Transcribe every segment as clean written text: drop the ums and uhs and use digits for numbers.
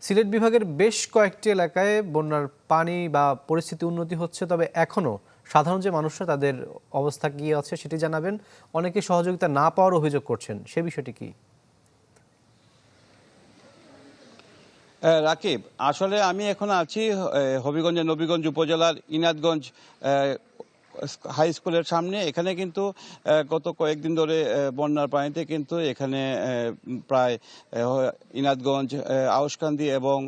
সিলেট বিভাগের বেশ কয়েকটি এলাকায় বন্যার পানি বা পরিস্থিতি উন্নতি হচ্ছে, তবে এখনো সাধারণ যে মানুষরা তাদের অবস্থা কি আছে সেটি জানাবেন। অনেকে সহযোগিতা না পাওয়ার অভিযোগ করছেন, সে বিষয়টি কি? রাকিব, আসলে আমি এখন আছি হবিগঞ্জের নবীগঞ্জ উপজেলার ইনাদগঞ্জ হাই স্কুলের সামনে। এখানে কিন্তু গত কয়েকদিন ধরে বন্যার পানিতে কিন্তু এখানে প্রায় ইনাদগঞ্জ, আউশকান্দি এবং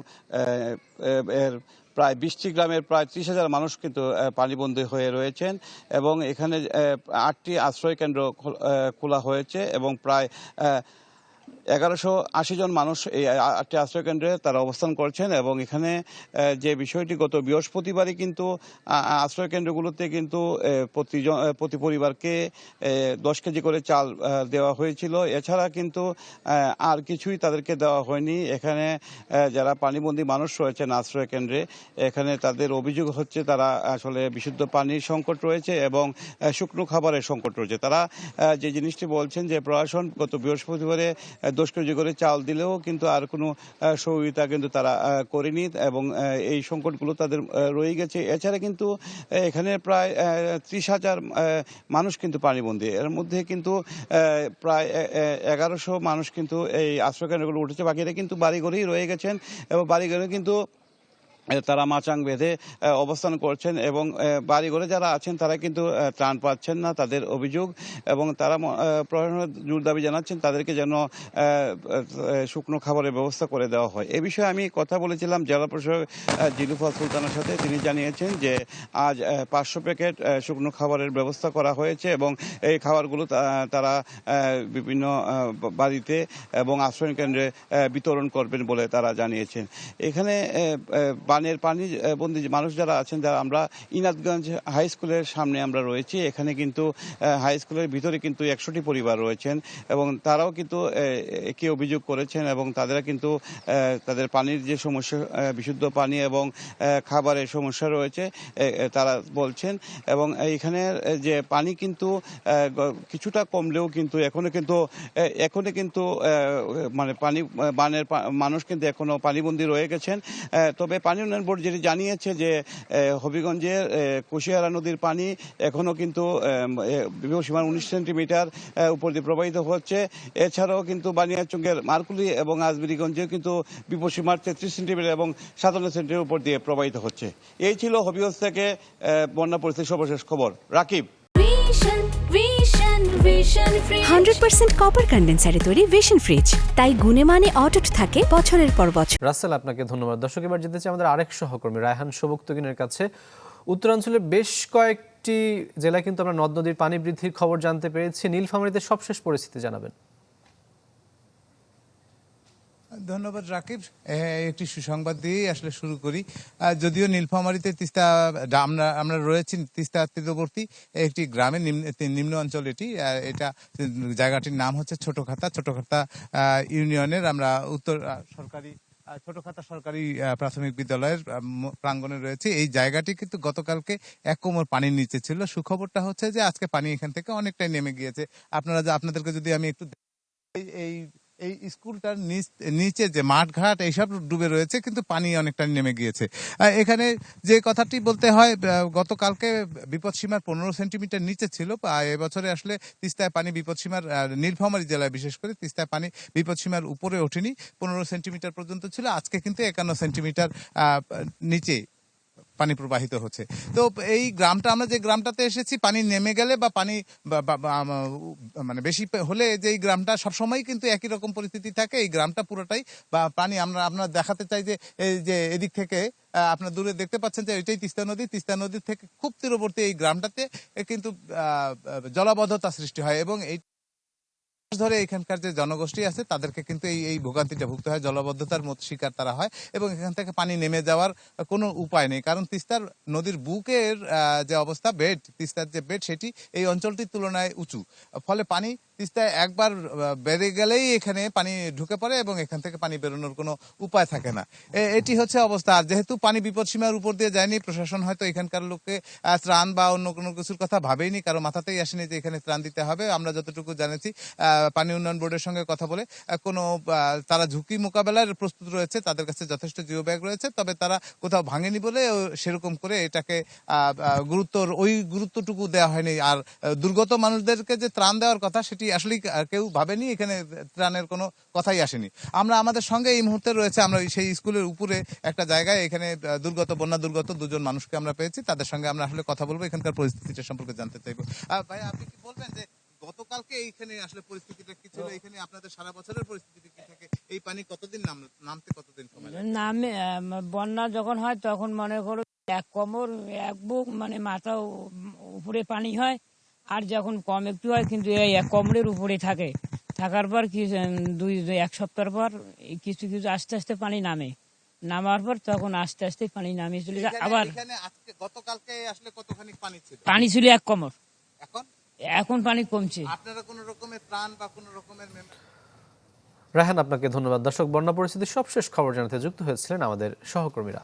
এর প্রায় 20টি গ্রামের প্রায় 30,000 মানুষ কিন্তু পানিবন্দী হয়ে রয়েছেন এবং এখানে 8টি আশ্রয় কেন্দ্র খোলা হয়েছে এবং প্রায় 1180 জন মানুষ এই 8টি আশ্রয় কেন্দ্রে তারা অবস্থান করছেন এবং এখানে যে বিষয়টি গত বৃহস্পতিবারই কিন্তু আশ্রয় কেন্দ্রগুলোতে কিন্তু প্রতি পরিবারকে 10 কেজি করে চাল দেওয়া হয়েছিল। এছাড়া কিন্তু আর কিছুই তাদেরকে দেওয়া হয়নি। এখানে যারা পানিবন্দী মানুষ রয়েছেন আশ্রয় কেন্দ্রে, এখানে তাদের অভিযোগ হচ্ছে তারা আসলে বিশুদ্ধ পানির সংকট রয়েছে এবং শুকনো খাবারের সংকট রয়েছে। তারা যে জিনিসটি বলছেন যে প্রশাসন গত বৃহস্পতিবারে 10 কেজি করে চাল দিলেও কিন্তু আর কোনো সহযোগিতা কিন্তু তারা করেনি এবং এই সংকটগুলো তাদের রয়ে গেছে। এছাড়া কিন্তু এখানে প্রায় 30,000 মানুষ কিন্তু পানিবন্দী। এর মধ্যে কিন্তু প্রায় 1100 মানুষ কিন্তু এই আশ্রয়কেন্দ্রগুলো উঠেছে, বাকিরা কিন্তু বাড়িঘরেই রয়ে গেছেন এবং বাড়িঘরে কিন্তু তারা মাচাং বেঁধে অবস্থান করছেন এবং বাড়িঘরে যারা আছেন তারা কিন্তু ত্রাণ পাচ্ছেন না, তাদের অভিযোগ। এবং তারা প্রশাসনের জোর দাবি জানাচ্ছেন তাদেরকে যেন শুকনো খাবারের ব্যবস্থা করে দেওয়া হয়। এ বিষয়ে আমি কথা বলেছিলাম জেলা প্রশাসক জিলুফা সুলতানের সাথে। তিনি জানিয়েছেন যে আজ 500 প্যাকেট শুকনো খাবারের ব্যবস্থা করা হয়েছে এবং এই খাবারগুলো তারা বিভিন্ন বাড়িতে এবং আশ্রয় কেন্দ্রে বিতরণ করবেন বলে তারা জানিয়েছেন। এখানে বানের পানি বন্দী মানুষ যারা আছেন, যারা আমরা ইনাদগঞ্জ হাই স্কুলের সামনে আমরা রয়েছি, এখানে কিন্তু হাই স্কুলের ভিতরে কিন্তু 100টি পরিবার রয়েছেন এবং তারাও কিন্তু একই অভিযোগ করেছেন এবং তারা কিন্তু তাদের পানির যে সমস্যা, বিশুদ্ধ পানি এবং খাবারের সমস্যা রয়েছে তারা বলছেন। এবং এখানে যে পানি কিন্তু কিছুটা কমলেও কিন্তু এখনো কিন্তু মানে বানের মানুষ কিন্তু এখনো পানিবন্দী রয়ে গেছেন। তবে পানি উন্নয়ন বোর্ড যেটি জানিয়েছে যে হবিগঞ্জের কুশিয়ারা নদীর পানি এখনো কিন্তু বিপদসীমার 19 সেন্টিমিটার উপর দিয়ে প্রবাহিত হচ্ছে। এছাড়াও কিন্তু বানিয়াচুঙ্গের মারকুলি এবং আজমিরিগঞ্জেও কিন্তু বিপদসীমার 33 সেন্টিমিটার এবং 57 সেন্টিমিটার উপর দিয়ে প্রবাহিত হচ্ছে। এই ছিল হবিগঞ্জ থেকে বন্যা পরিস্থিতির সর্বশেষ খবর। রাকিব। 100% কপার কন্ডেন্সারে তৈরি ভিশন ফ্রিজ, তাই গুণে মানে অটুট থাকে বছরের পর বছর। রাসেল, আপনাকে ধন্যবাদ। দর্শক, এবার যেতে চাই আমাদের আরেক সহকর্মী রায়হান সবুক্তগিনের কাছে। উত্তরাঞ্চলের বেশ কয়েকটি জেলায় কিন্তু আমরা নদ নদীর পানি বৃদ্ধির খবর জানতে পেরেছি। নীলফামারীতে সবশেষ পরিস্থিতি জানাবেন। ধন্যবাদ রাকিব। একটি সুসংবাদ দিয়ে আসলে শুরু করি। যদিও নীলফামারীতে তিস্তা আমরা রয়েছি তিস্তা তীরবর্তী একটি গ্রামের নিম্ন অঞ্চল এটা জায়গাটির নাম হচ্ছে ছোটখাতা ইউনিয়নের আমরা উত্তর সরকারি ছোটখাতা সরকারি প্রাথমিক বিদ্যালয়ের প্রাঙ্গণে রয়েছে। এই জায়গাটি কিন্তু গতকালকে 1 কোমর পানির নিচে ছিল। সুখবরটা হচ্ছে যে আজকে পানি এখান থেকে অনেকটাই নেমে গিয়েছে। আপনাদেরকে যদি আমি একটু এই স্কুলটার নিচে যে মাঠঘাট এইসব ডুবে রয়েছে, কিন্তু পানি অনেকটা নেমে গিয়েছে। এখানে যে কথাটি বলতে হয়, গতকালকে বিপদসীমার 15 সেন্টিমিটার নিচে ছিল। এবছরে আসলে তিস্তায় পানি বিপদসীমার নীলফামারী জেলায় বিশেষ করে তিস্তায় পানি বিপদসীমার উপরে ওঠেনি, 15 সেন্টিমিটার পর্যন্ত ছিল। আজকে কিন্তু 51 সেন্টিমিটার নিচে পানি প্রবাহিত হচ্ছে। তো এই গ্রামটা, আমরা যে গ্রামটাতে এসেছি, পানি নেমে গেলে বা পানি মানে বেশি হলে যে এই গ্রামটা সবসময় কিন্তু একই রকম পরিস্থিতি থাকে। এই গ্রামটা পুরোটাই বা পানি আমরা দেখাতে চাই যে এই যে এদিক থেকে আপনার দূরে দেখতে পাচ্ছেন যে এটাই তিস্তা নদীর থেকে খুব তীরবর্তী এই গ্রামটাতে কিন্তু জলাবদ্ধতা সৃষ্টি হয় এবং এই ধরে এখানকার যে জনগোষ্ঠী আছে তাদেরকে কিন্তু এই ভোগান্তিটা ভুগতে হয়, জলাবদ্ধতার মতো শিকার তারা হয় এবং এখান থেকে পানি নেমে যাওয়ার কোনো উপায় নেই। কারণ তিস্তার নদীর বুকের যে অবস্থা, তিস্তার যে বেড সেটি এই অঞ্চলটির তুলনায় উঁচু, ফলে পানি তিস্তায় একবার বেড়ে গেলেই এখানে পানি ঢুকে পড়ে এবং এখান থেকে পানি বেরোনোর কোনো উপায় থাকে না। এটি হচ্ছে অবস্থা। আর যেহেতু পানি বিপদসীমার উপর দিয়ে যায়নি, প্রশাসন হয়তো এখানকার লোককে ত্রাণ বা অন্য কোনো কিছুর কথা ভাবেইনি, কারো মাথাতেই আসেনি যে এখানে ত্রাণ দিতে হবে। আমরা যতটুকু জানেছি পানি উন্নয়ন বোর্ডের সঙ্গে কথা বলে কোনো তারা ঝুঁকি মোকাবেলার প্রস্তুত রয়েছে, তাদের কাছে যথেষ্ট জিও ব্যাগ রয়েছে, তবে তারা কোথাও ভাঙেনি বলে সেরকম করে এটাকে ওই গুরুত্বটুকু দেওয়া হয়নি। আর দুর্গত মানুষদেরকে যে ত্রাণ দেওয়ার কথা সেটি আসলে কেউ ভাবেনি, এখানে ত্রাণের কোনো কথাই আসেনি। আমরা আমাদের সঙ্গে এই মুহূর্তে রয়েছে, আমরা সেই স্কুলের উপরে একটা জায়গায় এখানে বন্যা দুর্গত দুজন মানুষকে আমরা পেয়েছি, তাদের সঙ্গে আমরা আসলে কথা বলবো, এখানকার পরিস্থিতিটা সম্পর্কে জানতে চাইবো। ভাই, আপনি কি বলবেন যে গতকালকে এইখানে আসলে পরিস্থিতিটা কি ছিল? এখানে আপনাদের সারা বছরের পরিস্থিতি কি থাকে? এই পানি কতদিন নামতে কতদিন সময় লাগে? নামে বন্যা যখন হয় তখন মনে করো এক কোমর এক বুক মানে মাথা উপরে পানি হয়, আর যখন কম একটু হয় কিন্তু এই এক কোমরের উপরে থাকে। থাকার পর কি এক সপ্তাহ পর কিছু কিছু আস্তে আস্তে পানি নামার পর তখন আস্তে আস্তে পানি নামিয়ে চলে যায়। আবার গতকালকে আসলে কতখানি পানি ছিল? পানি ছিল এক কোমর, এখন এখন পানি কমছে। আপনারা কোনো রকমের ত্রাণ বা কোনো রকমের রায়হান, আপনাকে ধন্যবাদ। দর্শক, বন্যা পরিস্থিতির সবশেষ খবর জানাতে যুক্ত হয়েছিলেন আমাদের সহকর্মীরা।